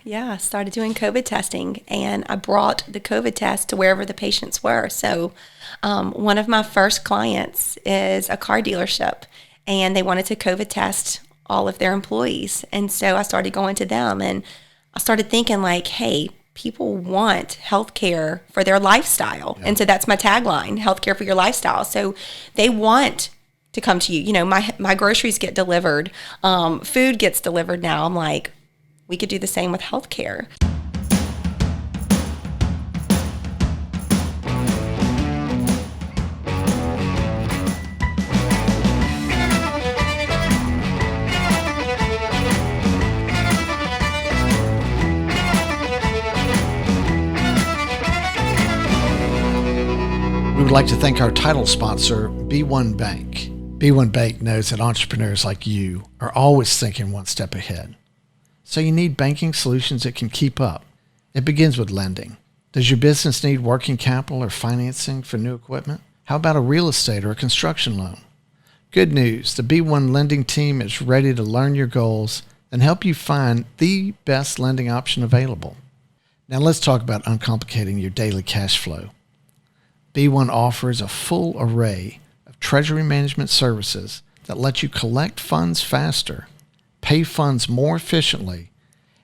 Yeah, I started doing COVID testing, and I brought the COVID test to wherever the patients were. So one of my first clients is a car dealership, and they wanted to COVID test all of their employees. And so I started going to them, and I started thinking like, hey, people want healthcare for their lifestyle. Yeah. And so that's my tagline, healthcare for your lifestyle. So they want to come to you. You know, my groceries get delivered. Food gets delivered now. I'm like, we could do the same with healthcare. We would like to thank our title sponsor, B1 Bank. B1 Bank knows that entrepreneurs like you are always thinking one step ahead. So you need banking solutions that can keep up. It begins with lending. Does your business need working capital or financing for new equipment? How about a real estate or a construction loan? Good news, the B1 lending team is ready to learn your goals and help you find the best lending option available. Now let's talk about uncomplicating your daily cash flow. B1 offers a full array of treasury management services that let you collect funds faster, pay funds more efficiently,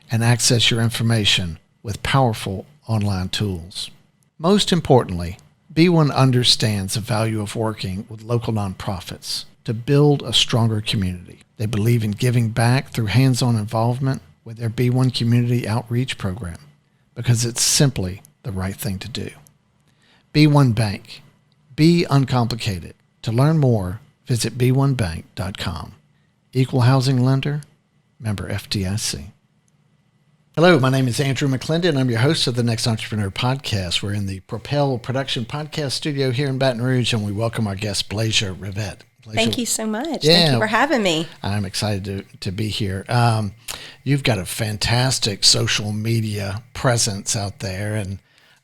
and access your information with powerful online tools. Most importantly, B1 understands the value of working with local nonprofits to build a stronger community. They believe in giving back through hands-on involvement with their B1 Community Outreach Program because it's simply the right thing to do. B1 Bank. Be uncomplicated. To learn more, visit b1bank.com. Equal housing lender, member FDIC. Hello, my name is Andrew McClendon. I'm your host of the NXT Entrepreneur Podcast. We're in the Propel production podcast studio here in Baton Rouge, and we welcome our guest, Blasia, Rivet. Thank you so much. Yeah, thank you for having me. I'm excited to be here. You've got a fantastic social media presence out there, and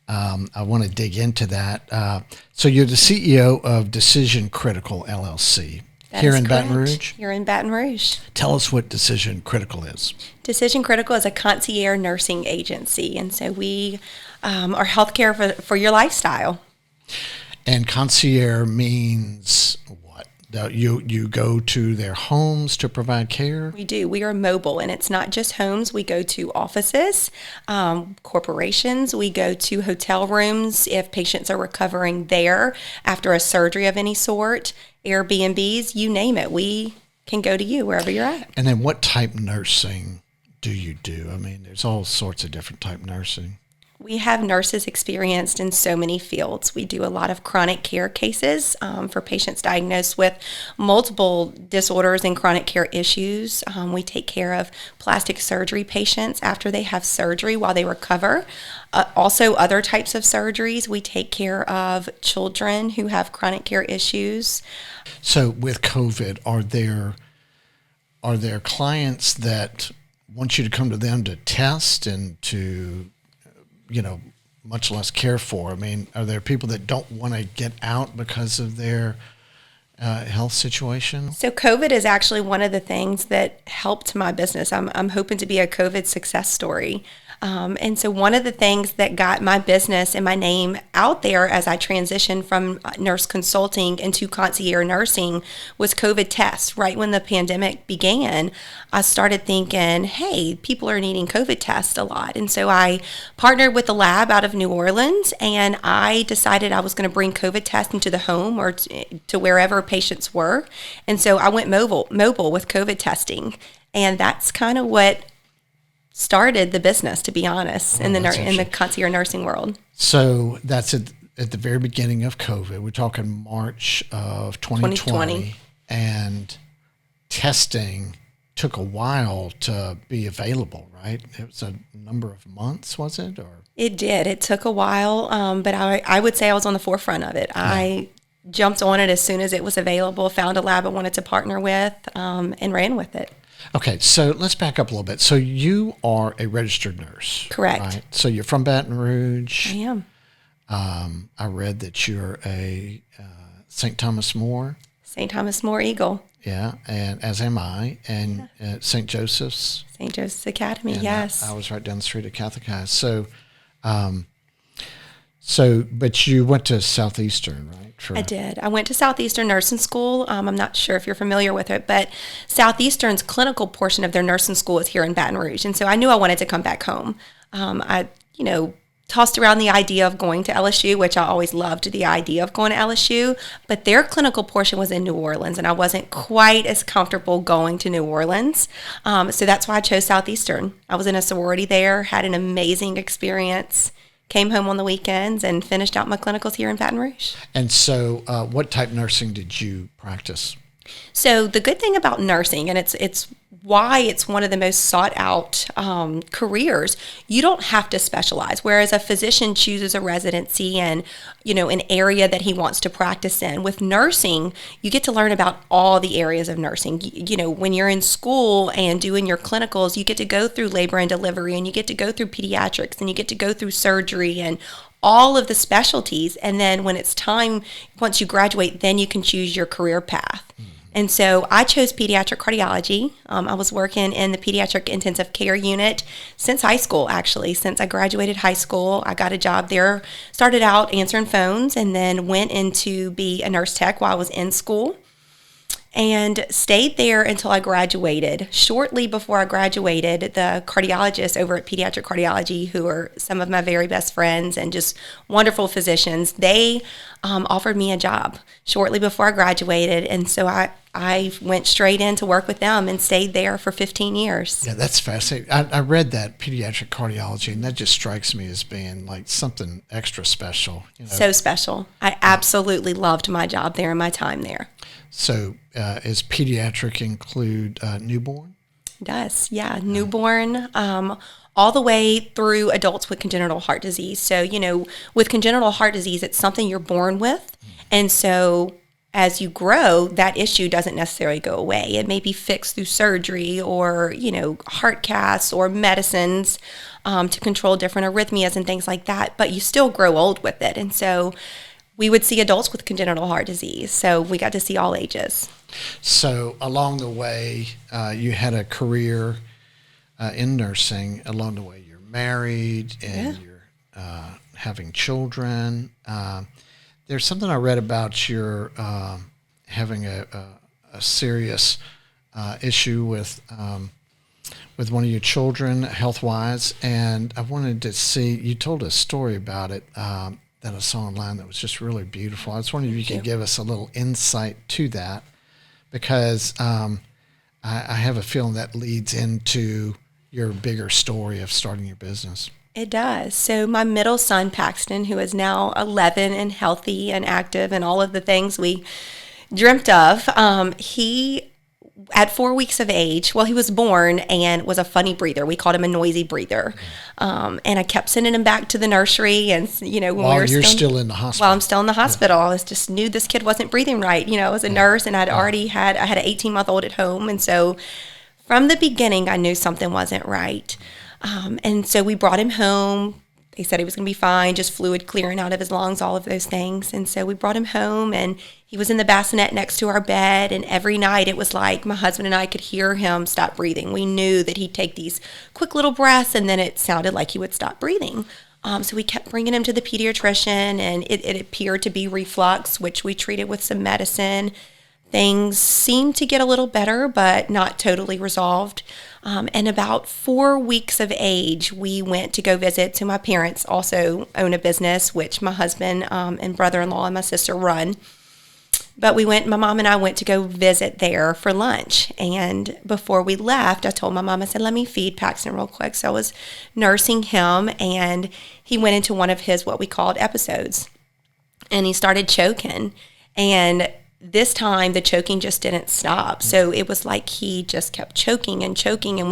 I want to dig into that. So you're the CEO of Decision Critical, LLC. That here is in correct. Baton Rouge? You're in Baton Rouge. Tell us what Decision Critical is. Decision Critical is a concierge nursing agency, and so we are healthcare for your lifestyle. And concierge means what? You go to their homes to provide care? We do. We are mobile, and it's not just homes. We go to offices, corporations. We go to hotel rooms if patients are recovering there after a surgery of any sort, Airbnbs, you name it. We can go to you wherever you're at. And then what type nursing do you do? I mean, there's all sorts of different type nursing. We have nurses experienced in so many fields. We do a lot of chronic care cases for patients diagnosed with multiple disorders and chronic care issues. We take care of plastic surgery patients after they have surgery while they recover. Also, other types of surgeries. We take care of children who have chronic care issues. So with COVID, are there clients that want you to come to them to test and to much less care for? I mean, are there people that don't want to get out because of their health situation? So COVID is actually one of the things that helped my business. I'm hoping to be a COVID success story. And so one of the things that got my business and my name out there as I transitioned from nurse consulting into concierge nursing was COVID tests. Right when the pandemic began, I started thinking, hey, people are needing COVID tests a lot. And so I partnered with a lab out of New Orleans, and I decided I was going to bring COVID tests into the home or to wherever patients were. And so I went mobile with COVID testing. And that's kind of what started the business, to be honest, in the concierge nursing world. So that's at the very beginning of COVID. We're talking March of 2020. And testing took a while to be available, right? It was a number of months, was it? Or it did. It took a while, but I would say I was on the forefront of it. Yeah. I jumped on it as soon as it was available, found a lab I wanted to partner with, and ran with it. Okay, so let's back up a little bit. So you are a registered nurse. Correct. Right? So you're from Baton Rouge. I am. I read that you're a St. Thomas More. St. Thomas More Eagle. Yeah, and as am I, and St. Joseph's. St. Joseph's Academy, And yes. I was right down the street at Catholic High. So, but you went to Southeastern, right? I did. I went to Southeastern Nursing School. I'm not sure if you're familiar with it, but Southeastern's clinical portion of their nursing school is here in Baton Rouge. And so I knew I wanted to come back home. I tossed around the idea of going to LSU, which I always loved the idea of going to LSU, but their clinical portion was in New Orleans, and I wasn't quite as comfortable going to New Orleans. So that's why I chose Southeastern. I was in a sorority there, had an amazing experience, came home on the weekends, and finished out my clinicals here in Baton Rouge. And so what type nursing did you practice? So the good thing about nursing, and it's why it's one of the most sought out careers, you don't have to specialize. Whereas a physician chooses a residency and, an area that he wants to practice in. With nursing, you get to learn about all the areas of nursing. When you're in school and doing your clinicals, you get to go through labor and delivery, and you get to go through pediatrics, and you get to go through surgery and all of the specialties. And then when it's time, once you graduate, then you can choose your career path. And so I chose pediatric cardiology. I was working in the pediatric intensive care unit since high school, actually. Since I graduated high school, I got a job there, started out answering phones, and then went into be a nurse tech while I was in school, and stayed there until I graduated. Shortly before I graduated, the cardiologists over at Pediatric Cardiology, who are some of my very best friends and just wonderful physicians, they offered me a job shortly before I graduated. And so I went straight in to work with them and stayed there for 15 years. Yeah, that's fascinating. I read that pediatric cardiology, and that just strikes me as being like something extra special. So special. I absolutely loved my job there and my time there. So is pediatric include newborn? It does, yeah. Newborn, all the way through adults with congenital heart disease. So, with congenital heart disease, it's something you're born with. And so as you grow, that issue doesn't necessarily go away. It may be fixed through surgery or, heart casts or medicines to control different arrhythmias and things like that. But you still grow old with it. And so we would see adults with congenital heart disease. So we got to see all ages. So along the way, you had a career in nursing. Along the way, you're married and you're having children. There's something I read about your having a serious issue with one of your children, health-wise, and I wanted to see. You told a story about it that I saw online that was just really beautiful. I was wondering if you could give us a little insight to that, because I have a feeling that leads into your bigger story of starting your business. It does. So my middle son, Paxton, who is now 11 and healthy and active and all of the things we dreamt of, he, at 4 weeks of age, he was born and was a funny breather. We called him a noisy breather. And I kept sending him back to the nursery. And, when while you're still in the hospital. While I'm still in the hospital. I just knew this kid wasn't breathing right. I was a nurse, and I had an 18-month-old at home. And so from the beginning, I knew something wasn't right. And so we brought him home. They said he was going to be fine, just fluid clearing out of his lungs, all of those things. And so we brought him home, and he was in the bassinet next to our bed. And every night it was like my husband and I could hear him stop breathing. We knew that he'd take these quick little breaths, and then it sounded like he would stop breathing. So we kept bringing him to the pediatrician, and it appeared to be reflux, which we treated with some medicine. Things seemed to get a little better, but not totally resolved. And about 4 weeks of age, we went to go visit. So my parents also own a business, which my husband and brother-in-law and my sister run. But my mom and I went to go visit there for lunch. And before we left, I told my mom, I said, let me feed Paxton real quick. So I was nursing him, and he went into one of his what we called episodes. And he started choking. And this time, the choking just didn't stop. So it was like he just kept choking, and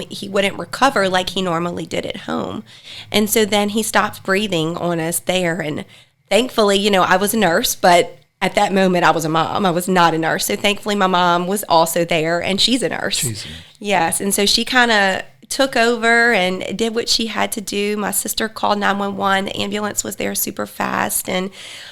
he wouldn't recover like he normally did at home. And so then he stopped breathing on us there. And thankfully, I was a nurse, but at that moment, I was a mom. I was not a nurse. So thankfully, my mom was also there, and she's a nurse. Yes. And so she kind of took over and did what she had to do. My sister called 911. The ambulance was there super fast, and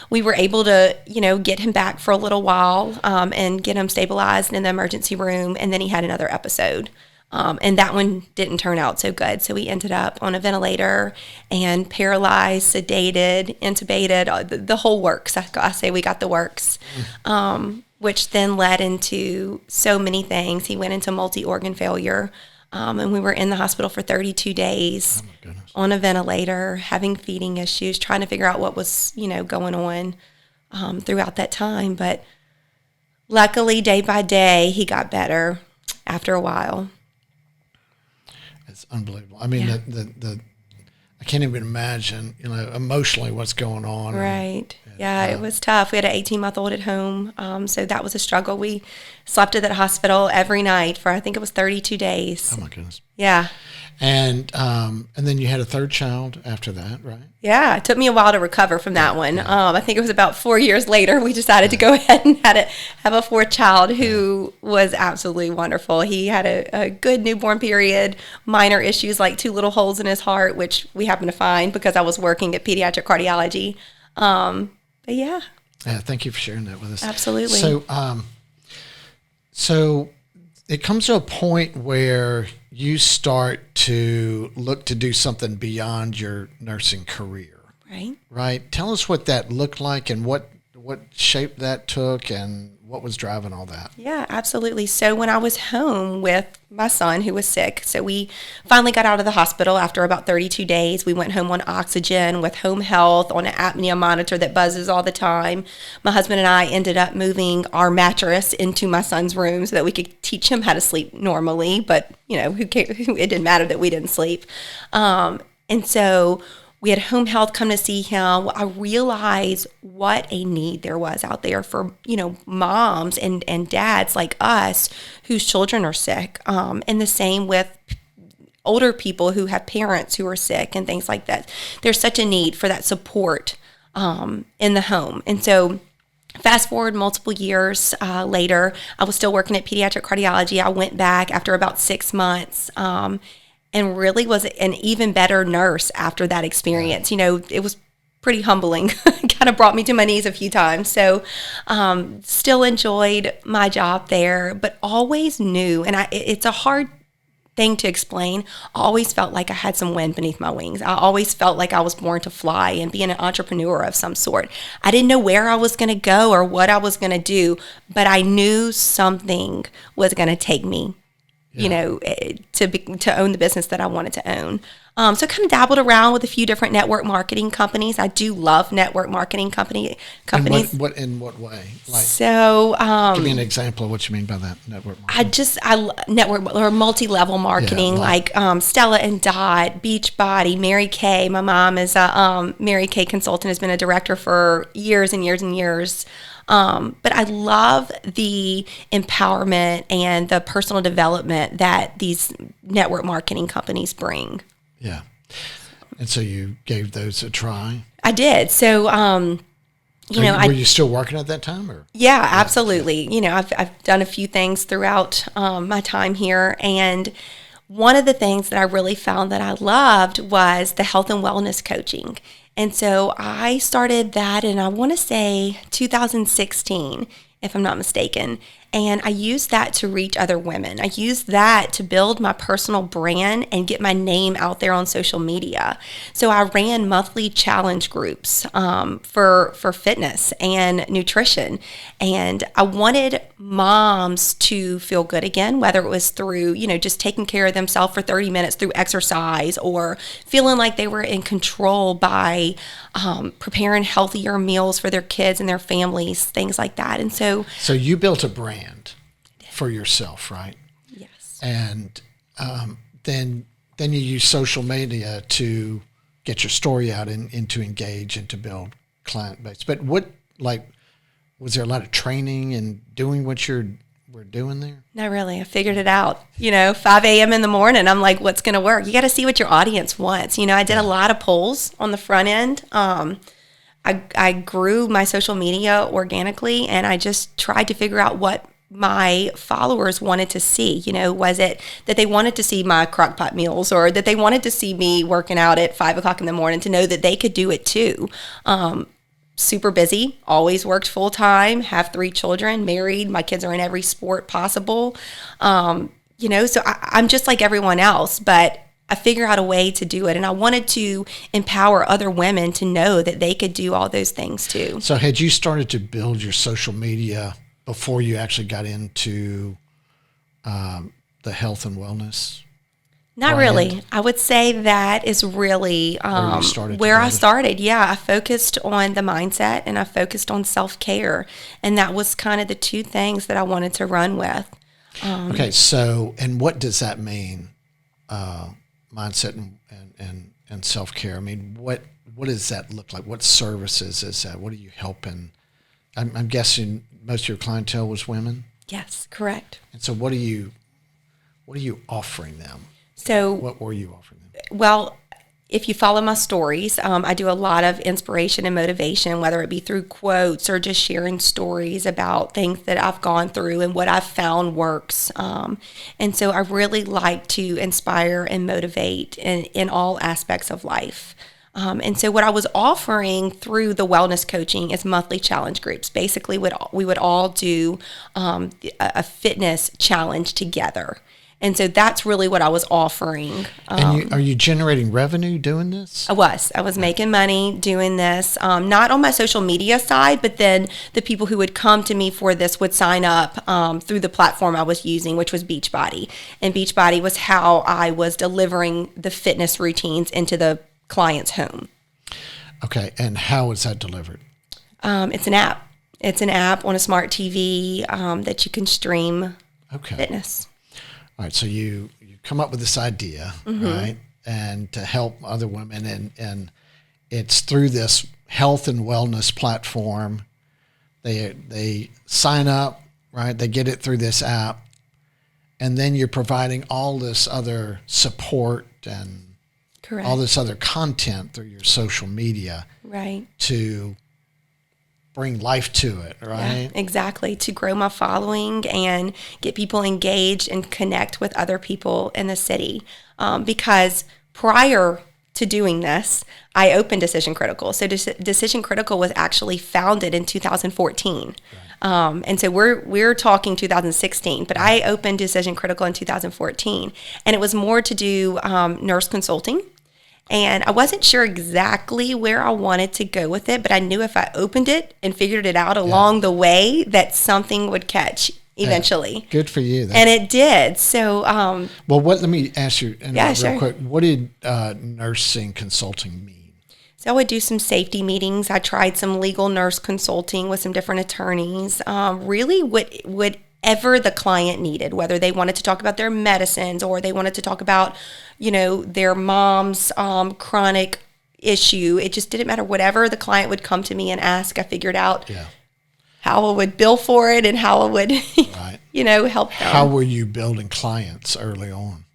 we were able to, get him back for a little while and get him stabilized in the emergency room. And then he had another episode. And that one didn't turn out so good. So he ended up on a ventilator and paralyzed, sedated, intubated, the whole works. I say we got the works, which then led into so many things. He went into multi-organ failure. And we were in the hospital for 32 days on a ventilator, having feeding issues, trying to figure out what was, going on throughout that time. But luckily, day by day, he got better after a while. It's unbelievable. I mean, I can't even imagine, emotionally what's going on. Right. It was tough. We had an 18-month-old at home, so that was a struggle. We slept at that hospital every night for, I think it was 32 days. Oh, my goodness. Yeah. And then you had a third child after that, right? Yeah. It took me a while to recover from that one. Yeah. I think it was about 4 years later we decided to go ahead and have a fourth child who was absolutely wonderful. He had a good newborn period, minor issues like 2 little holes in his heart, which we happened to find because I was working at pediatric cardiology. But yeah. Yeah, thank you for sharing that with us. Absolutely. So it comes to a point where you start to look to do something beyond your nursing career. Right. Right. Tell us what that looked like and what shape that took and what was driving all that. Yeah, absolutely. So when I was home with my son who was sick, so we finally got out of the hospital after about 32 days. We went home on oxygen with home health on an apnea monitor that buzzes all the time. My husband and I ended up moving our mattress into my son's room so that we could teach him how to sleep normally. But, who cares? It didn't matter that we didn't sleep. And so we had home health come to see him. I realized what a need there was out there for, moms and dads like us whose children are sick. And the same with older people who have parents who are sick and things like that. There's such a need for that support in the home. And so fast forward multiple years later, I was still working at pediatric cardiology. I went back after about 6 months and really was an even better nurse after that experience. It was pretty humbling. Kind of brought me to my knees a few times. So still enjoyed my job there, but always knew, and it's a hard thing to explain, I always felt like I had some wind beneath my wings. I always felt like I was born to fly and be an entrepreneur of some sort. I didn't know where I was going to go or what I was going to do, but I knew something was going to take me to own the business that I wanted to own. So I kind of dabbled around with a few different network marketing companies. I do love network marketing companies. In what way? So give me an example of what you mean by that, network marketing. I network or multi-level marketing, like Stella and Dot, Beachbody, Mary Kay. My mom is a Mary Kay consultant, has been a director for years and years and years. But I love the empowerment and the personal development that these network marketing companies bring. Yeah. And so you gave those a try? I did. So, were you still working at that time? Or? Yeah, absolutely. I've done a few things throughout my time here. And one of the things that I really found that I loved was the health and wellness coaching. And so I started that in, I want to say 2016, if I'm not mistaken. And I used that to reach other women. I used that to build my personal brand and get my name out there on social media. So I ran monthly challenge groups for fitness and nutrition. And I wanted moms to feel good again, whether it was through, just taking care of themselves for 30 minutes through exercise or feeling like they were in control by preparing healthier meals for their kids and their families, things like that. And so you built a brand for yourself, right? Yes. And then you use social media to get your story out and to engage and to build client base. But was there a lot of training and doing what we're doing there? Not really. I figured it out. 5 a.m. in the morning, I'm like, what's going to work? You got to see what your audience wants. I did a lot of polls on the front end. I grew my social media organically, and I just tried to figure out what my followers wanted to see. Was it that they wanted to see my crock pot meals, or that they wanted to see me working out at 5 o'clock in the morning to know that they could do it too? Super busy, always worked full time, have 3 children, married, my kids are in every sport possible. So I'm just like everyone else, but I figured out a way to do it. And I wanted to empower other women to know that they could do all those things too. So had you started to build your social media before you actually got into the health and wellness? Not brand? really. I would say that is really where I started. Yeah, I focused on the mindset, and I focused on self-care. And that was kind of the 2 things that I wanted to run with. Okay, so, and what does that mean? Mindset and self-care. I mean, what does that look like? What services is that? What are you helping? I'm guessing most of your clientele was women? Yes, correct. And so what are you offering them? So what were you offering them? Well, if you follow my stories, I do a lot of inspiration and motivation, whether it be through quotes or just sharing stories about things that I've gone through and what I've found works. And so I really like to inspire and motivate in all aspects of life. And so what I was offering through the wellness coaching is monthly challenge groups. Basically, we would all do a fitness challenge together. And so that's really what I was offering. And are you generating revenue doing this? I was making money doing this, not on my social media side, but then the people who would come to me for this would sign up through the platform I was using, which was Beachbody. And Beachbody was how I was delivering the fitness routines into the client's home. Okay, and how is that delivered? It's an app. It's an app on a smart TV that you can stream fitness. All right, so you come up with this idea, right, and to help other women, and it's through this health and wellness platform. They sign up, right? They get it through this app, and then you're providing all this other support and all this other content through your social media, right, to bring life to it, right? Yeah, exactly. To grow my following and get people engaged and connect with other people in the city. Because prior to doing this, I opened Decision Critical. So Decision Critical was actually founded in 2014. Right. And so we're talking 2016, but I opened Decision Critical in 2014. And it was more to do nurse consulting. And I wasn't sure exactly where I wanted to go with it, but I knew if I opened it and figured it out along the way, that something would catch eventually. Good for you. And it did. So, let me ask you real quick. What did nursing consulting mean? So I would do some safety meetings. I tried some legal nurse consulting with some different attorneys. Really, whatever the client needed, whether they wanted to talk about their medicines or they wanted to talk about, their mom's chronic issue. It just didn't matter. Whatever the client would come to me and ask, I figured out how I would bill for it and how I would, help them. How were you building clients early on?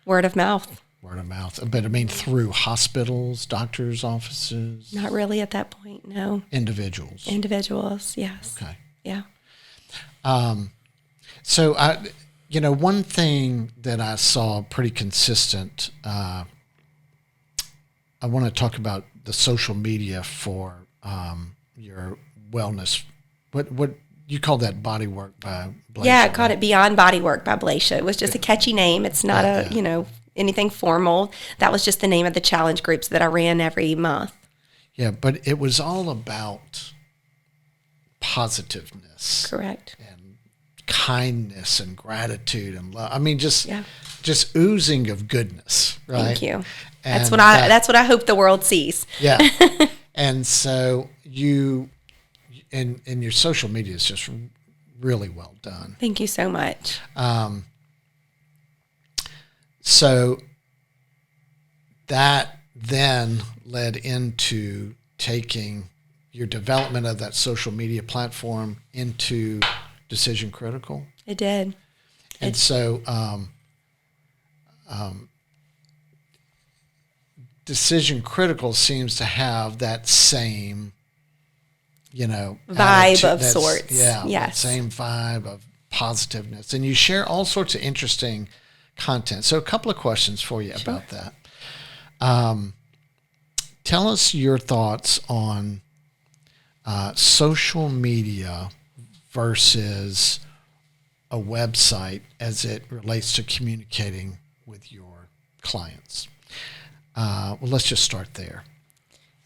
Word of mouth. Word of mouth. But I mean, through hospitals, doctors' offices? Not really at that point, no. Individuals, yes. Okay. Yeah. So one thing that I saw pretty consistent, I want to talk about the social media for your wellness. What you call that body work by Blasia? Yeah, I called it Beyond Bodywork by Blasia. It was just a catchy name. It's not anything formal. That was just the name of the challenge groups that I ran every month. Yeah, but it was all about positiveness. Correct. And kindness and gratitude and love. I mean, just oozing of goodness, right? Thank you. And that's what I hope the world sees. Yeah. And so you, and your social media is just really well done. Thank you so much. So that then led into taking your development of that social media platform into Decision Critical. It did. And so Decision Critical seems to have that same, vibe of sorts. Yeah. Yes. That same vibe of positiveness. And you share all sorts of interesting content. So a couple of questions for you about that. Tell us your thoughts on social media versus a website as it relates to communicating with your clients. Well, let's just start there.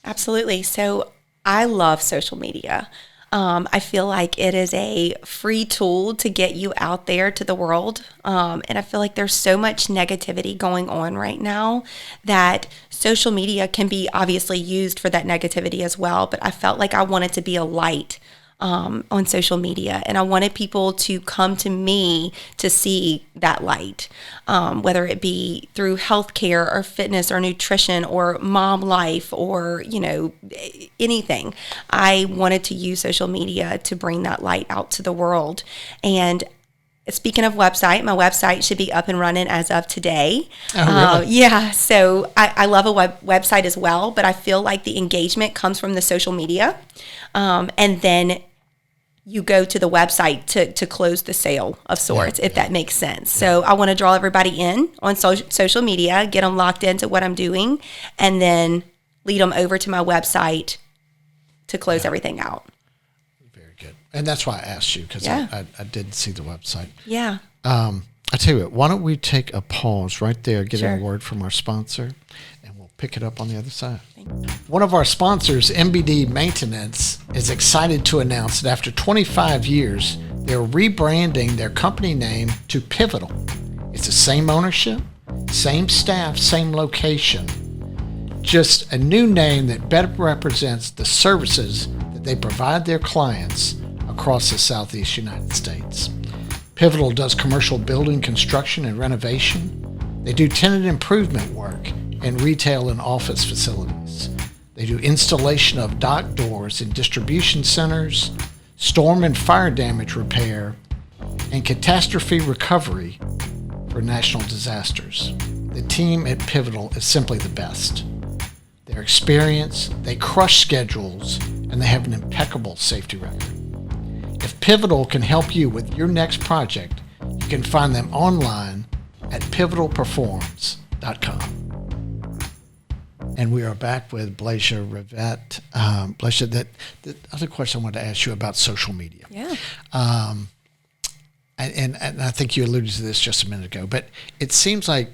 Absolutely. So I love social media. I feel like it is a free tool to get you out there to the world. And I feel like there's so much negativity going on right now that social media can be obviously used for that negativity as well. But I felt like I wanted to be a light on social media, and I wanted people to come to me to see that light, whether it be through healthcare or fitness or nutrition or mom life or anything. I wanted to use social media to bring that light out to the world. And speaking of website, my website should be up and running as of today. Oh, really? Yeah, so I love a website as well, but I feel like the engagement comes from the social media, and then you go to the website to close the sale of sorts, if that makes sense. So I want to draw everybody in on social media, get them locked into what I'm doing, and then lead them over to my website to close everything out. Very good. And that's why I asked you, because I did see the website. Yeah. I tell you what, why don't we take a pause right there, get a word from our sponsor, and we'll pick it up on the other side. One of our sponsors, MBD Maintenance, is excited to announce that after 25 years, they're rebranding their company name to Pivotal. It's the same ownership, same staff, same location, just a new name that better represents the services that they provide their clients across the Southeast United States. Pivotal does commercial building construction and renovation. They do tenant improvement work and retail and office facilities. They do installation of dock doors in distribution centers, storm and fire damage repair, and catastrophe recovery for national disasters. The team at Pivotal is simply the best. They're experienced, they crush schedules, and they have an impeccable safety record. If Pivotal can help you with your next project, you can find them online at pivotalperforms.com. And we are back with Blasia Rivet. Blasia, the other question I wanted to ask you about social media. Yeah. And I think you alluded to this just a minute ago, but it seems like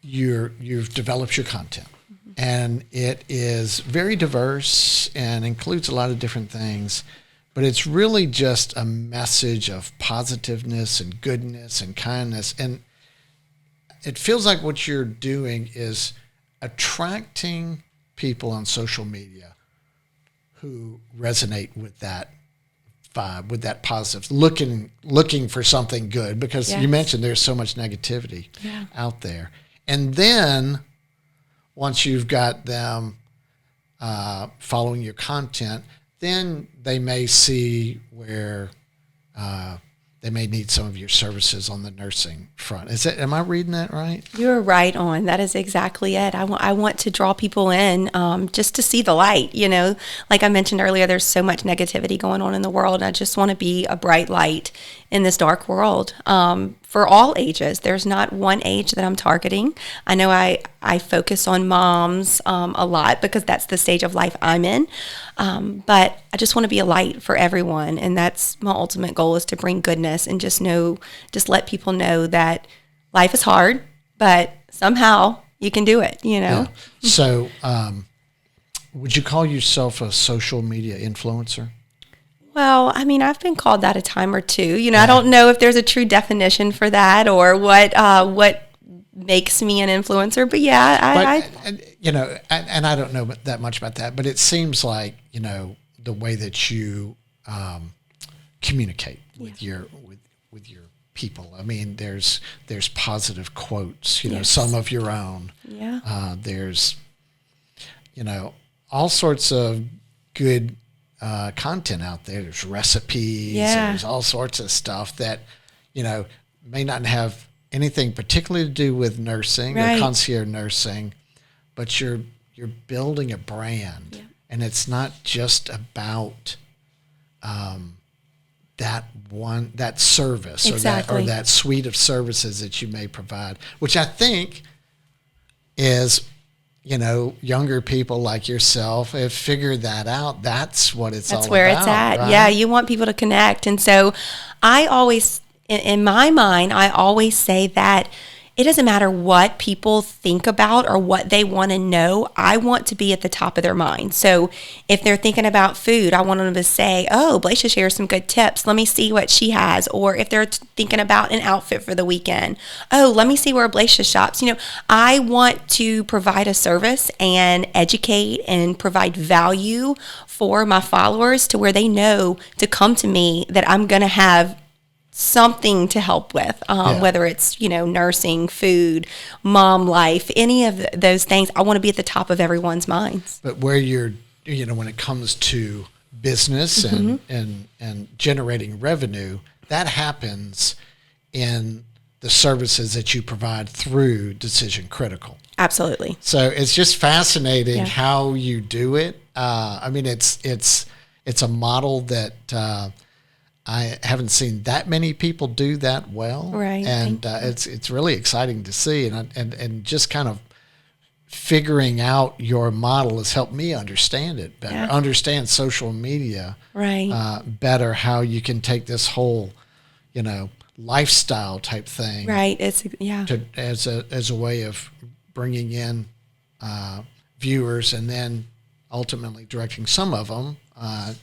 you've developed your content, and it is very diverse and includes a lot of different things, but it's really just a message of positiveness and goodness and kindness. And it feels like what you're doing is attracting people on social media who resonate with that vibe, with that positive, looking for something good, because you mentioned there's so much negativity out there. And then once you've got them following your content, then they may see where they may need some of your services on the nursing front. Am I reading that right? You're right on. That is exactly it. I want to draw people in just to see the light. Like I mentioned earlier, there's so much negativity going on in the world. I just want to be a bright light in this dark world for all ages. There's not one age that I'm targeting. I know I focus on moms a lot because that's the stage of life I'm in. But I just want to be a light for everyone. And that's my ultimate goal, is to bring goodness and just let people know that life is hard, but somehow you can do it, Yeah. So would you call yourself a social media influencer? Well, I mean, I've been called that a time or two. I don't know if there's a true definition for that or what makes me an influencer, but I don't know that much about that, but it seems like, the way that you communicate with your people. I mean, there's positive quotes, some of your own. Yeah. There's, all sorts of good content out there. There's recipes. Yeah. There's all sorts of stuff that, may not have anything particularly to do with nursing or concierge nursing, but you're building a brand, Yeah. and it's not just about that service Exactly. or that suite of services that you may provide, which I think is, younger people like yourself have figured that out. That's what it's all about. That's where it's at. Right? Yeah, you want people to connect. And so I always, in my mind, I always say that it doesn't matter what people think about or what they want to know. I want to be at the top of their mind. So if they're thinking about food, I want them to say, oh, Blasia shares some good tips. Let me see what she has. Or if they're thinking about an outfit for the weekend, oh, let me see where Blasia shops. I want to provide a service and educate and provide value for my followers to where they know to come to me, that I'm going to have something to help with, whether it's, nursing, food, mom life, any of those things. I want to be at the top of everyone's minds. But where you're, when it comes to business and generating revenue, that happens in the services that you provide through Decision Critical. Absolutely. So it's just fascinating how you do it. It's a model that I haven't seen that many people do that well, right? And it's really exciting to see, and just kind of figuring out your model has helped me understand it better, understand social media better, how you can take this whole, lifestyle type thing, right? It's as a way of bringing in viewers, and then ultimately directing some of them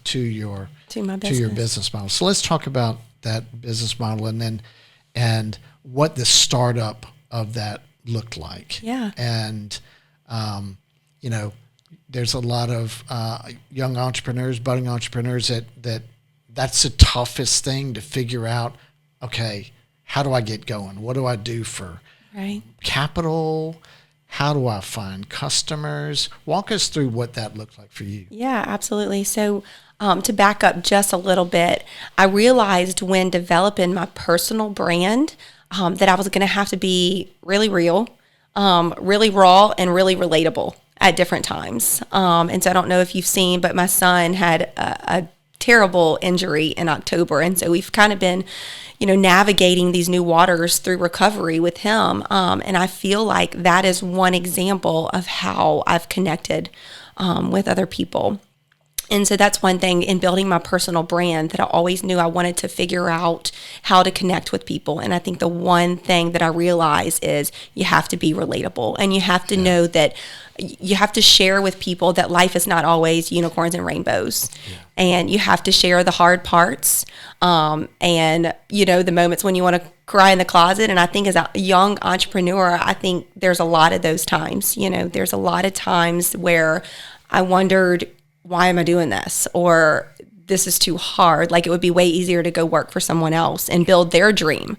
to your business model. So let's talk about that business model, and what the startup of that looked like. Yeah. And there's a lot of young entrepreneurs, budding entrepreneurs that's the toughest thing to figure out. Okay, how do I get going? What do I do for capital? How do I find customers? Walk us through what that looked like for you. Yeah, absolutely. So to back up just a little bit, I realized when developing my personal brand that I was going to have to be really real, really raw, and really relatable at different times. And so I don't know if you've seen, but my son had a terrible injury in October. And so we've kind of been, navigating these new waters through recovery with him. And I feel like that is one example of how I've connected with other people. And so that's one thing in building my personal brand that I always knew I wanted to figure out how to connect with people. And I think the one thing that I realize is you have to be relatable, and you have to know that you have to share with people that life is not always unicorns and rainbows. Yeah. And you have to share the hard parts and, the moments when you want to cry in the closet. And I think as a young entrepreneur, I think there's a lot of those times. There's a lot of times where I wondered, why am I doing this? Or this is too hard. Like, it would be way easier to go work for someone else and build their dream.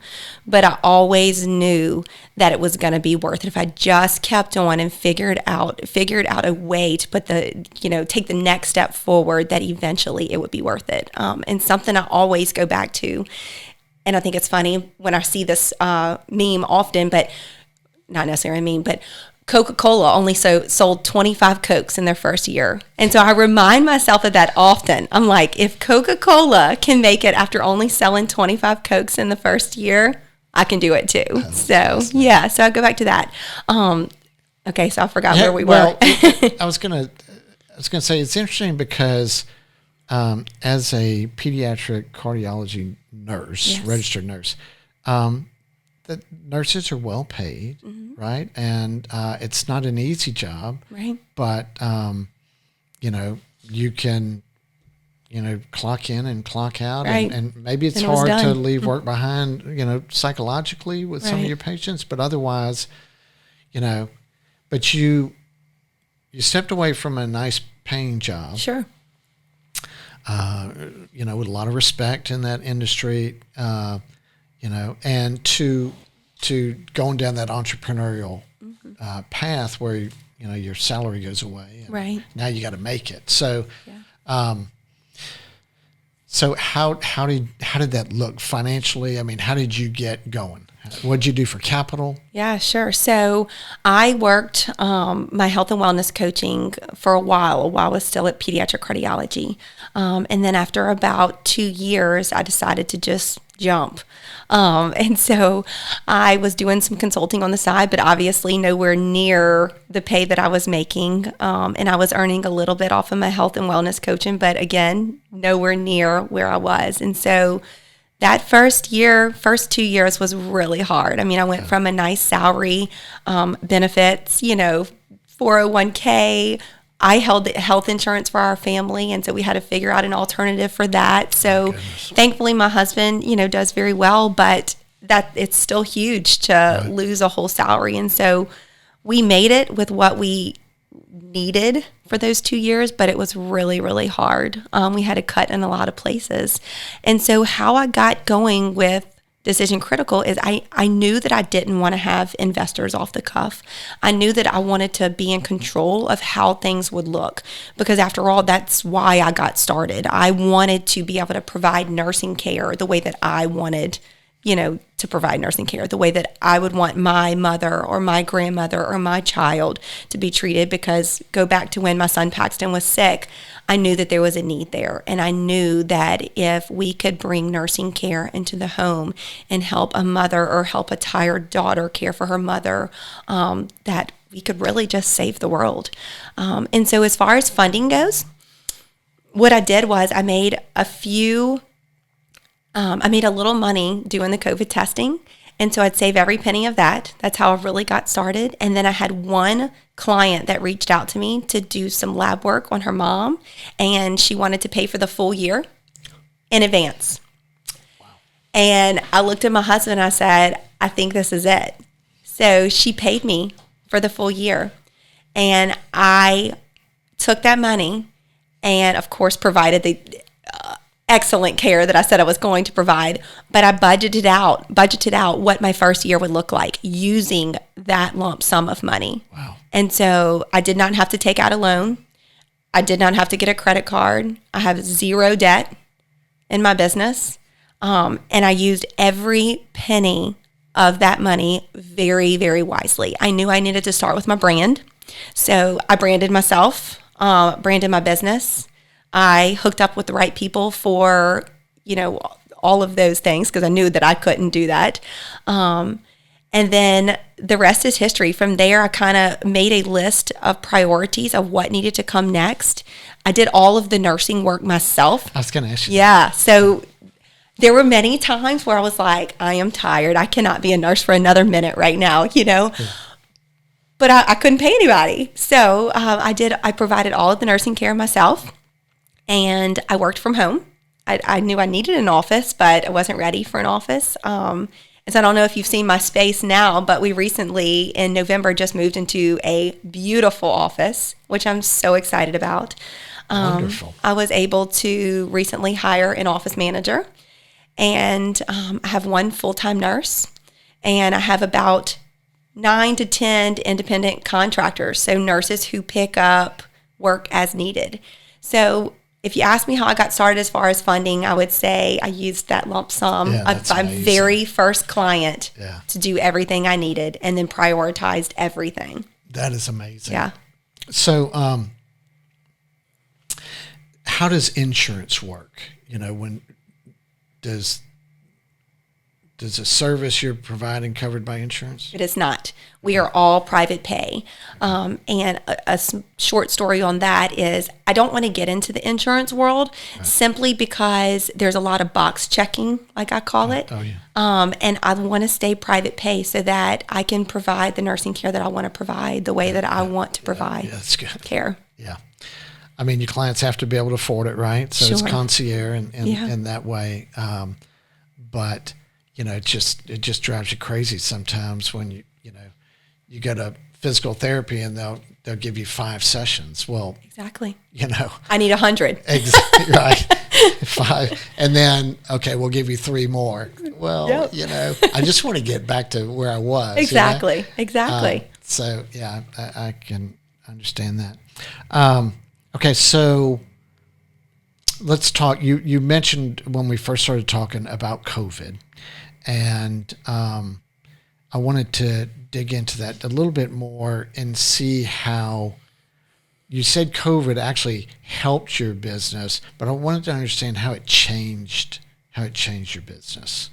But I always knew that it was going to be worth it if I just kept on and figured out a way to put take the next step forward, that eventually it would be worth it. And something I always go back to, and I think it's funny when I see this meme often, but not necessarily a meme, but Coca-Cola only sold 25 Cokes in their first year. And so I remind myself of that often. I'm like, if Coca-Cola can make it after only selling 25 Cokes in the first year, I can do it too. So I go back to that. Okay, so I forgot where we were. I was gonna say, it's interesting because as a pediatric cardiology nurse, registered nurse, the nurses are well paid, right? And it's not an easy job, right? But you can, clock in and clock out, and maybe it's hard to leave work behind, psychologically with some of your patients, but otherwise, but you stepped away from a nice paying job, sure. With a lot of respect in that industry. And to going down that entrepreneurial path where your salary goes away, and now you got to make it. So, so how did that look financially? I mean, how did you get going? What'd you do for capital? Yeah, sure. So I worked my health and wellness coaching for a while I was still at pediatric cardiology. And then after about 2 years, I decided to just jump. And so I was doing some consulting on the side, but obviously nowhere near the pay that I was making. And I was earning a little bit off of my health and wellness coaching, but again, nowhere near where I was. And so that first 2 years was really hard. I mean, I went from a nice salary, benefits, 401k. I held health insurance for our family, and so we had to figure out an alternative for that. So thankfully my husband, does very well, but that it's still huge to lose a whole salary. And so we made it with what we needed for those 2 years, but it was really, really hard. We had to cut in a lot of places. And so how I got going with Decision Critical is I knew that I didn't want to have investors off the cuff. I knew that I wanted to be in control of how things would look, because after all, that's why I got started. I wanted to be able to provide nursing care the way that I wanted, to provide nursing care, the way that I would want my mother or my grandmother or my child to be treated. Because go back to when my son Paxton was sick, I knew that there was a need there. And I knew that if we could bring nursing care into the home and help a mother or help a tired daughter care for her mother, that we could really just save the world. And so as far as funding goes, what I did was I made a little money doing the COVID testing. And so I'd save every penny of that. That's how I really got started. And then I had one client that reached out to me to do some lab work on her mom, and she wanted to pay for the full year in advance. Wow. And I looked at my husband and I said, I think this is it. So she paid me for the full year. And I took that money and, of course, provided the excellent care that I said I was going to provide, but I budgeted out what my first year would look like using that lump sum of money. Wow. And so I did not have to take out a loan. I did not have to get a credit card. I have zero debt in my business. And I used every penny of that money very, very wisely. I knew I needed to start with my brand. So I branded myself, branded my business. I hooked up with the right people for, all of those things, because I knew that I couldn't do that. And then the rest is history. From there, I kind of made a list of priorities of what needed to come next. I did all of the nursing work myself. I was going to ask you. Yeah. So there were many times where I was like, I am tired. I cannot be a nurse for another minute right now, Yeah. But I couldn't pay anybody. So I provided all of the nursing care myself. And I worked from home. I knew I needed an office, but I wasn't ready for an office. And so I don't know if you've seen my space now, but we recently, in November, just moved into a beautiful office, which I'm so excited about. Wonderful. I was able to recently hire an office manager, and I have one full-time nurse, and I have about 9 to 10 independent contractors, so nurses who pick up work as needed. So if you ask me how I got started as far as funding, I would say I used that lump sum of my very first client to do everything I needed, and then prioritized everything. That is amazing. Yeah. So how does insurance work? When does a service you're providing covered by insurance? It is not. We are all private pay. And a short story on that is I don't want to get into the insurance world simply because there's a lot of box checking, like I call it. Oh, yeah. And I want to stay private pay so that I can provide the nursing care that I want to provide the way that I want to provide that's good. care. Yeah. I mean, your clients have to be able to afford it, right? So Sure. it's concierge in that way. But it just drives you crazy sometimes when you go to physical therapy and they'll give you 5 sessions. Well, Exactly. I need 100. Exactly right. 5, and then we'll give you 3 more. Well, I just want to get back to where I was. Exactly. So yeah, I can understand that. Okay, so let's talk. You mentioned when we first started talking about COVID. And I wanted to dig into that a little bit more and see how you said COVID actually helped your business, but I wanted to understand how it changed your business.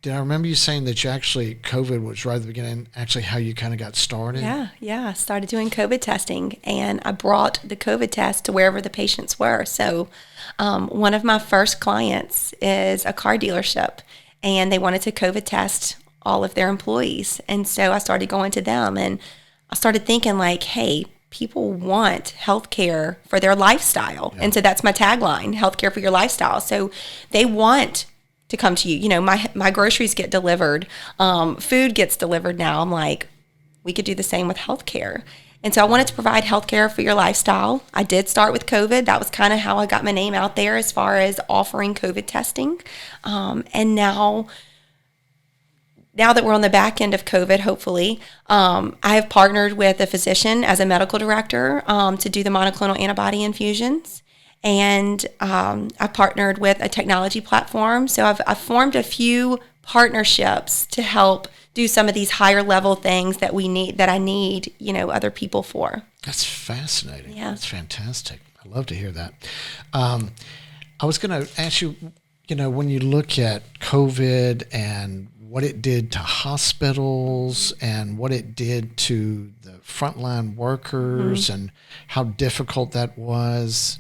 Did I remember you saying that you actually, COVID was right at the beginning, actually how you kind of got started? Yeah. I started doing COVID testing, and I brought the COVID test to wherever the patients were. So one of my first clients is a car dealership, and they wanted to COVID test all of their employees. And so I started going to them, and I started thinking like, hey, people want healthcare for their lifestyle. Yeah. And so that's my tagline, healthcare for your lifestyle. So they want to come to you. You know, my groceries get delivered. Food gets delivered now. I'm like, we could do the same with healthcare. And so I wanted to provide healthcare for your lifestyle. I did start with COVID. That was kind of how I got my name out there as far as offering COVID testing. And now that we're on the back end of COVID, hopefully, I have partnered with a physician as a medical director to do the monoclonal antibody infusions. And I partnered with a technology platform. So I've formed a few partnerships to help do some of these higher level things that I need, other people for. That's fascinating. Yeah. That's fantastic. I love to hear that. I was going to ask you, when you look at COVID and what it did to hospitals and what it did to the frontline workers and how difficult that was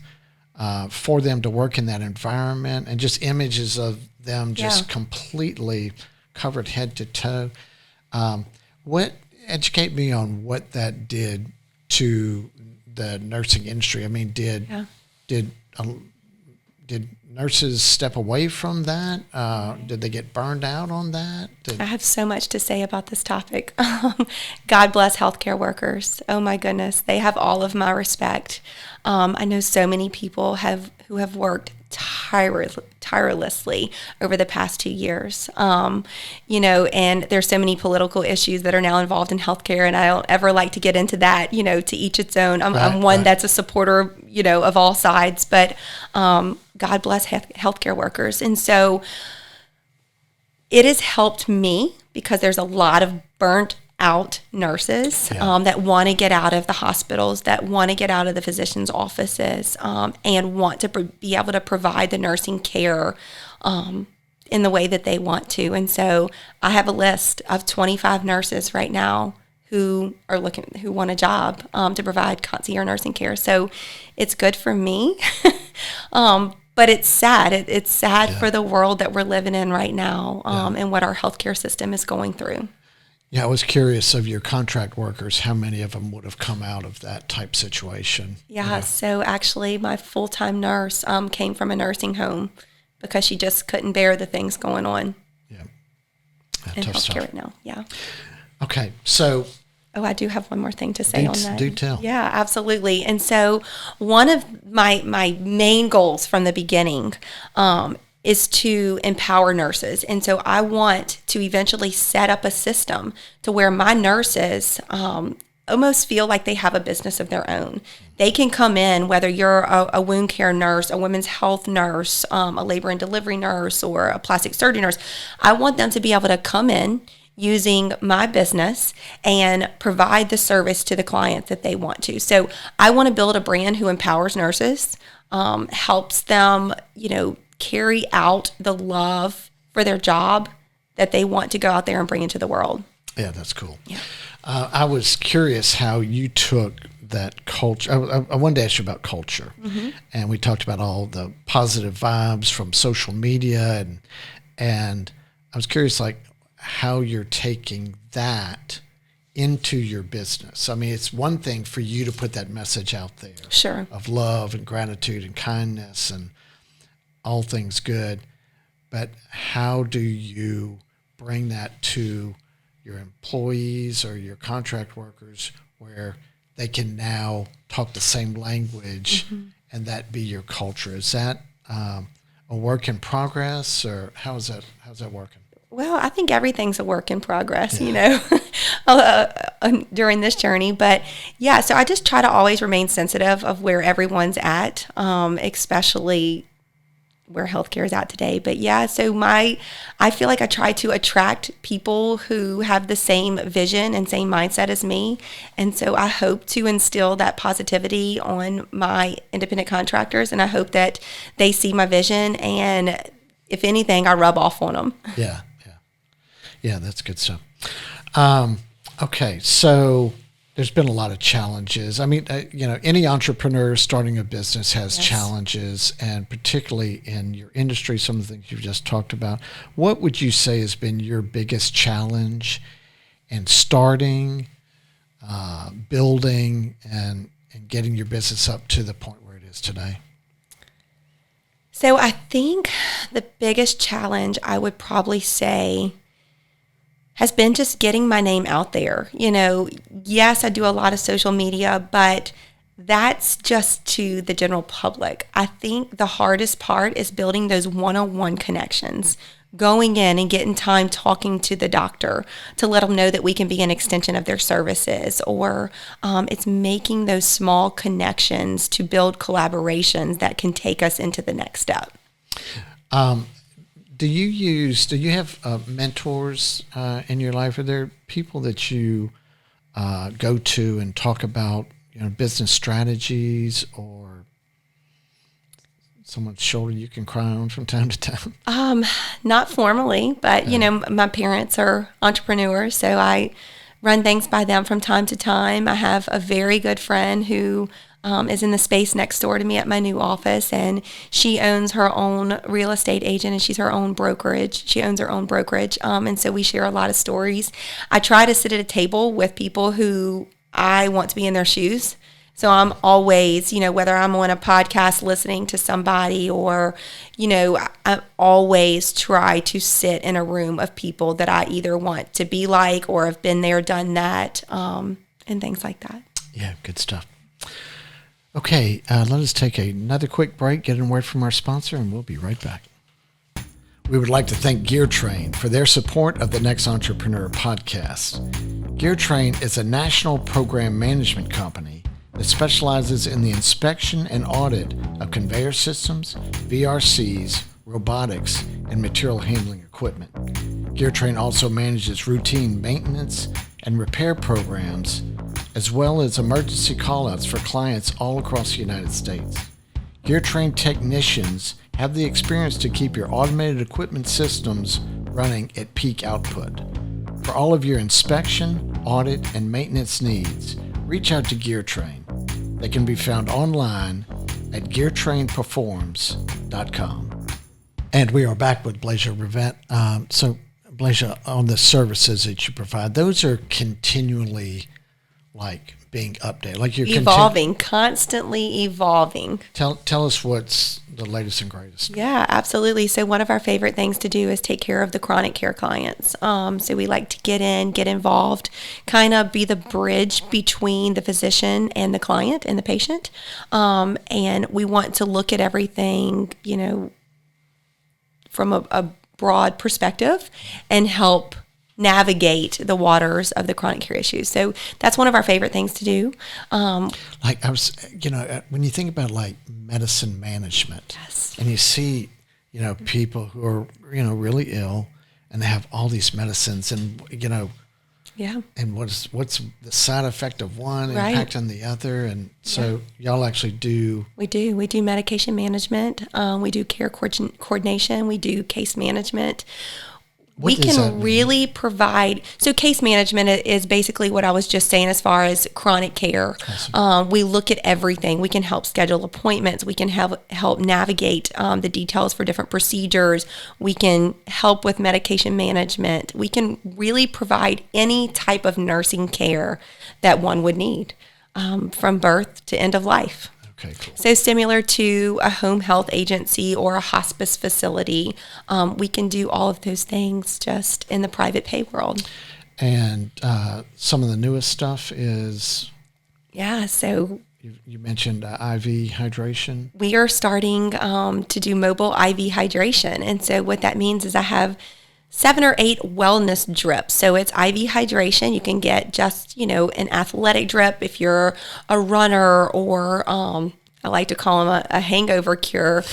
for them to work in that environment, and just images of them just completely covered head to toe. Educate me on what that did to the nursing industry. I mean, did nurses step away from that? Did they get burned out on that? I have so much to say about this topic. God bless healthcare workers. Oh my goodness. They have all of my respect. I know so many people who have worked tirelessly over the past 2 years. And there's so many political issues that are now involved in healthcare, and I don't ever like to get into that, to each its own. I'm one that's a supporter, of all sides, but God bless healthcare workers. And so it has helped me because there's a lot of burnt out nurses that want to get out of the hospitals, that want to get out of the physicians' offices, and want to be able to provide the nursing care in the way that they want to. And so I have a list of 25 nurses right now who want a job to provide concierge nursing care. So it's good for me, but it's sad. It's sad for the world that we're living in right now, and what our healthcare system is going through. Yeah, I was curious of your contract workers, how many of them would have come out of that type situation? Yeah, so actually my full-time nurse came from a nursing home because she just couldn't bear the things going on in tough healthcare stuff right now. Yeah. Okay, so... Oh, I do have one more thing to say on that. Do tell. Yeah, absolutely. And so one of my main goals from the beginning is to empower nurses. And so I want to eventually set up a system to where my nurses almost feel like they have a business of their own. They can come in, whether you're a wound care nurse, a women's health nurse, a labor and delivery nurse, or a plastic surgery nurse. I want them to be able to come in using my business and provide the service to the client that they want to. So I want to build a brand who empowers nurses, helps them, carry out the love for their job that they want to go out there and bring into the world. Yeah, that's cool. Yeah. I was curious how you took that culture. I wanted to ask you about culture. And we talked about all the positive vibes from social media, and I was curious, like, how you're taking that into your business. I mean, it's one thing for you to put that message out there. Sure. Of love and gratitude and kindness and all things good. But how do you bring that to your employees or your contract workers where they can now talk the same language and that be your culture? Is that a work in progress, or how's that working? Well, I think everything's a work in progress, during this journey. But yeah, so I just try to always remain sensitive of where everyone's at, especially where healthcare is at today. But yeah, so I feel like I try to attract people who have the same vision and same mindset as me. And so I hope to instill that positivity on my independent contractors, and I hope that they see my vision, and if anything, I rub off on them. Yeah, that's good stuff. Okay, so there's been a lot of challenges. I mean, any entrepreneur starting a business has challenges, and particularly in your industry, some of the things you've just talked about. What would you say has been your biggest challenge in starting, building, and getting your business up to the point where it is today? So I think the biggest challenge, I would probably say, has been just getting my name out there. Yes, I do a lot of social media, but that's just to the general public. I think the hardest part is building those one-on-one connections, going in and getting time talking to the doctor to let them know that we can be an extension of their services, or it's making those small connections to build collaborations that can take us into the next step. Do you have mentors in your life? Are there people that you go to and talk about, business strategies, or someone's shoulder you can cry on from time to time? Not formally, but my parents are entrepreneurs, so I run things by them from time to time. I have a very good friend who is in the space next door to me at my new office, and she owns her own real estate agent, and she's her own brokerage. She owns her own brokerage, and so we share a lot of stories. I try to sit at a table with people who I want to be in their shoes. So I'm always, whether I'm on a podcast listening to somebody, or, I always try to sit in a room of people that I either want to be like or have been there, done that, and things like that. Yeah, good stuff. Okay, let us take another quick break, get a word from our sponsor, and we'll be right back. We would like to thank GearTrain for their support of the NXT Entrepreneur Podcast. GearTrain is a national program management company that specializes in the inspection and audit of conveyor systems, VRCs, robotics, and material handling equipment. GearTrain also manages routine maintenance and repair programs, as well as emergency callouts for clients all across the United States. GearTrain technicians have the experience to keep your automated equipment systems running at peak output. For all of your inspection, audit, and maintenance needs, reach out to GearTrain. They can be found online at geartrainperforms.com. And we are back with Blasia Rivet. So, Blasia, on the services that you provide, those are continually being updated, you're evolving, constantly evolving. Tell us what's the latest and greatest. Yeah, absolutely. So one of our favorite things to do is take care of the chronic care clients. So we like to get involved, kind of be the bridge between the physician and the client and the patient. And we want to look at everything, from a broad perspective and help navigate the waters of the chronic care issues. So that's one of our favorite things to do. When you think about medicine management, yes, and you see, people who are, really ill, and they have all these medicines, and yeah, and what's the side effect of one right, impacting the other, and so y'all actually do. We do medication management. We do care coordination. We do case management. We can really provide, so case management is basically what I was just saying as far as chronic care. Awesome. We look at everything. We can help schedule appointments. We can help navigate the details for different procedures. We can help with medication management. We can really provide any type of nursing care that one would need, from birth to end of life. Okay, cool. So similar to a home health agency or a hospice facility, we can do all of those things just in the private pay world. And some of the newest stuff is? Yeah, so you mentioned IV hydration. We are starting to do mobile IV hydration. And so what that means is I have 7 or 8 wellness drips. So it's IV hydration. You can get just, an athletic drip if you're a runner or I like to call them a hangover cure.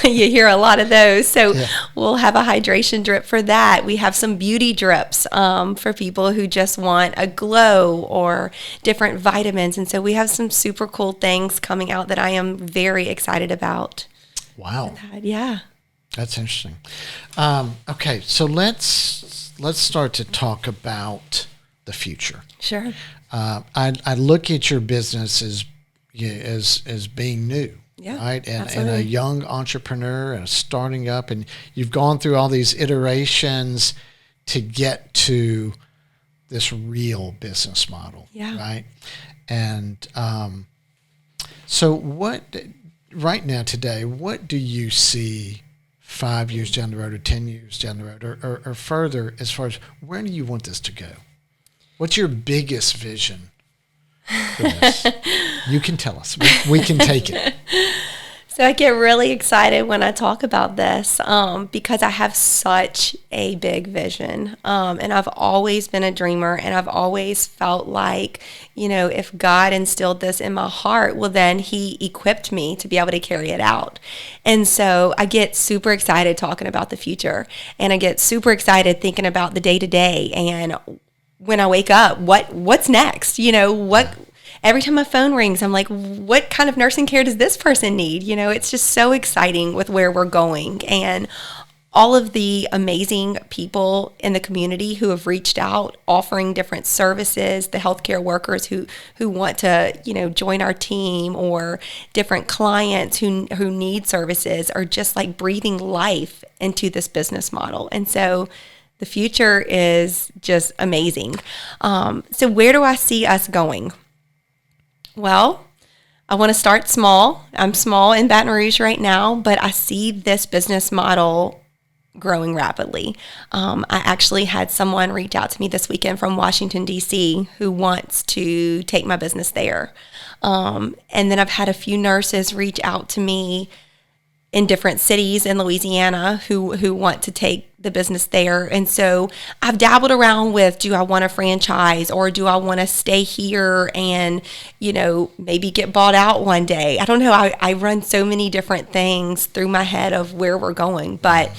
You hear a lot of those. So we'll have a hydration drip for that. We have some beauty drips for people who just want a glow or different vitamins. And so we have some super cool things coming out that I am very excited about. Wow. Yeah. That's interesting. Okay, so let's start to talk about the future. Sure. I look at your business as being new, right? And a young entrepreneur and starting up, and you've gone through all these iterations to get to this real business model, right? And so right now today, what do you see 5 years down the road or 10 years down the road or further as far as where do you want this to go? What's your biggest vision for this? You can tell us. We can take it. So I get really excited when I talk about this because I have such a big vision. And I've always been a dreamer, and I've always felt like, if God instilled this in my heart, well, then he equipped me to be able to carry it out. And so I get super excited talking about the future, and I get super excited thinking about the day-to-day, and when I wake up, what's next? Every time my phone rings, I'm like, what kind of nursing care does this person need? It's just so exciting with where we're going. And all of the amazing people in the community who have reached out, offering different services, the healthcare workers who want to, join our team, or different clients who need services, are just like breathing life into this business model. And so the future is just amazing. So where do I see us going? Well, I want to start small. I'm small in Baton Rouge right now, but I see this business model growing rapidly. I actually had someone reach out to me this weekend from Washington, D.C., who wants to take my business there. And then I've had a few nurses reach out to me in different cities in Louisiana who want to take the business there. And so I've dabbled around with, do I want a franchise, or do I want to stay here and, maybe get bought out one day? I don't know. I run so many different things through my head of where we're going, but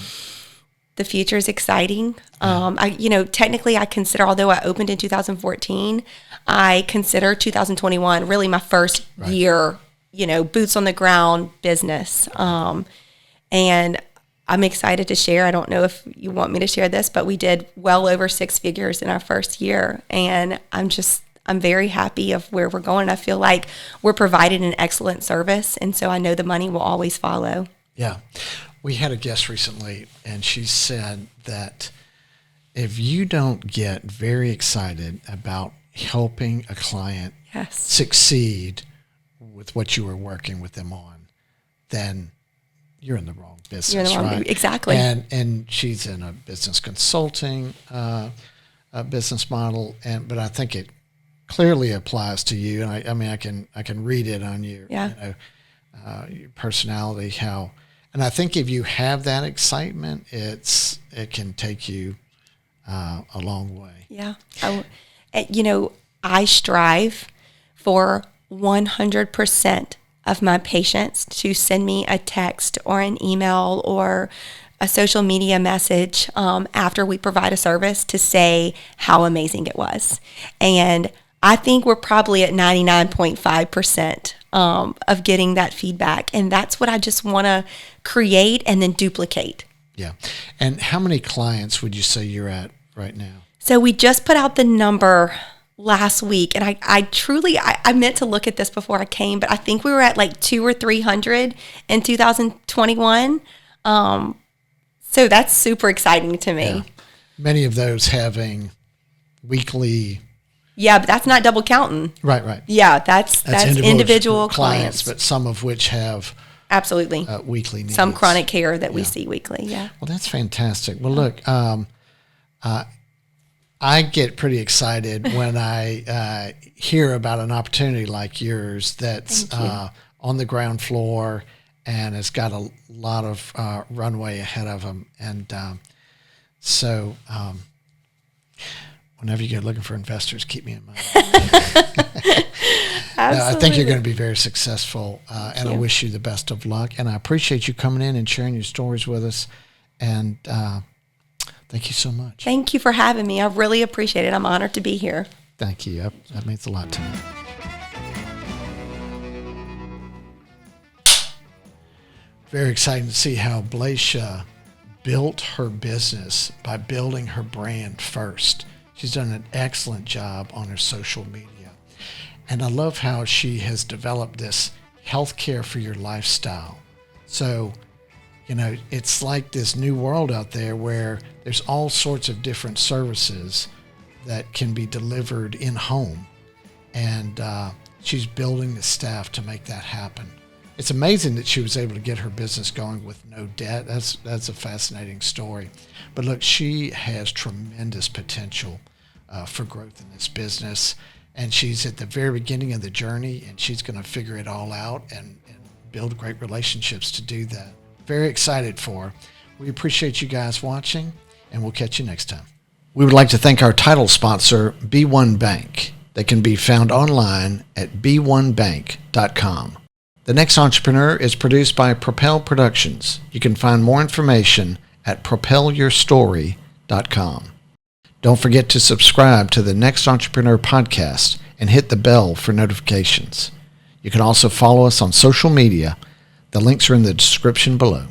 the future is exciting. Technically I consider, although I opened in 2014, I consider 2021 really my first year, boots on the ground business. And I'm excited to share. I don't know if you want me to share this, but we did well over 6 figures in our first year. And I'm very happy of where we're going. I feel like we're providing an excellent service. And so I know the money will always follow. Yeah. We had a guest recently, and she said that if you don't get very excited about helping a client succeed with what you are working with them on, then you're in the wrong business. You're in the wrong, right? Exactly. And she's in a business consulting business model, but I think it clearly applies to you. And I can read it on your your personality, how. And I think if you have that excitement, it can take you a long way. Yeah. I strive for 100% of my patients to send me a text or an email or a social media message after we provide a service to say how amazing it was. And I think we're probably at 99.5% of getting that feedback. And that's what I just want to create and then duplicate. Yeah. And how many clients would you say you're at right now? So we just put out the number last week, and I meant to look at this before I came, but I think we were at like 200 or 300 in 2021. So that's super exciting to me. Yeah. Many of those having weekly. Yeah, but that's not double counting. Right. Yeah, that's individual clients, but some of which have absolutely weekly needs. Some chronic care that we see weekly. Yeah. Well, that's fantastic. Well, look, I get pretty excited when I hear about an opportunity like yours that's on the ground floor and it's got a lot of runway ahead of them. And so whenever you go looking for investors, keep me in mind. I think you're going to be very successful, and I wish you the best of luck. And I appreciate you coming in and sharing your stories with us. And thank you so much. Thank you for having me. I really appreciate it. I'm honored to be here. Thank you. That means a lot to me. Very exciting to see how Blasia built her business by building her brand first. She's done an excellent job on her social media. And I love how she has developed this healthcare for your lifestyle. So, it's like this new world out there where there's all sorts of different services that can be delivered in home. And she's building the staff to make that happen. It's amazing that she was able to get her business going with no debt. That's a fascinating story. But look, she has tremendous potential for growth in this business. And she's at the very beginning of the journey, and she's going to figure it all out and build great relationships to do that. Very excited for her. We appreciate you guys watching, and we'll catch you next time. We would like to thank our title sponsor, B1 Bank. They can be found online at b1bank.com. The Next Entrepreneur is produced by Propel Productions. You can find more information at propelyourstory.com. Don't forget to subscribe to the Next Entrepreneur Podcast and hit the bell for notifications. You can also follow us on social media. The links are in the description below.